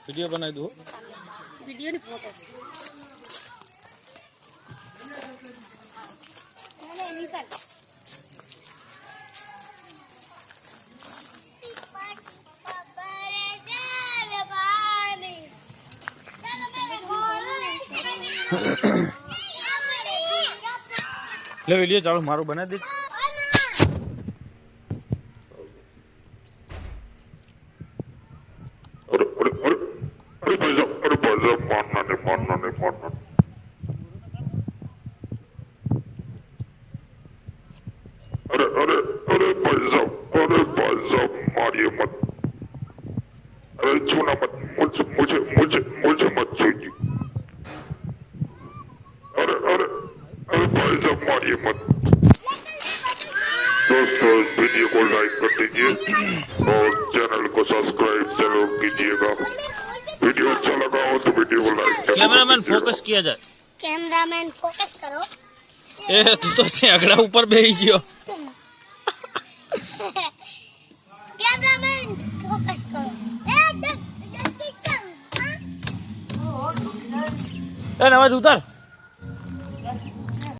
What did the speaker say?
Video बना दो video नहीं फोटो निकल ले वीडियो चालू मारो बना दे मारिए मत। अरे छूना मत मुझे मुझे मुझे मुझे मत छूइए। अरे अरे अरे भाई साहब मारिए मत। दोस्तों वीडियो को लाइक कर दीजिए और चैनल को सब्सक्राइब जरूर कीजिएगा। वीडियो अच्छा लगा हो तो वीडियो को लाइक जरूर कैमरामैन कीजिएगा। फोकस किया जाए कैमरामैन फोकस करो ए तू तो से अगड़ा ऊपर બેહી ગયો कैमरामैन फोकस करो ए नवाज उतर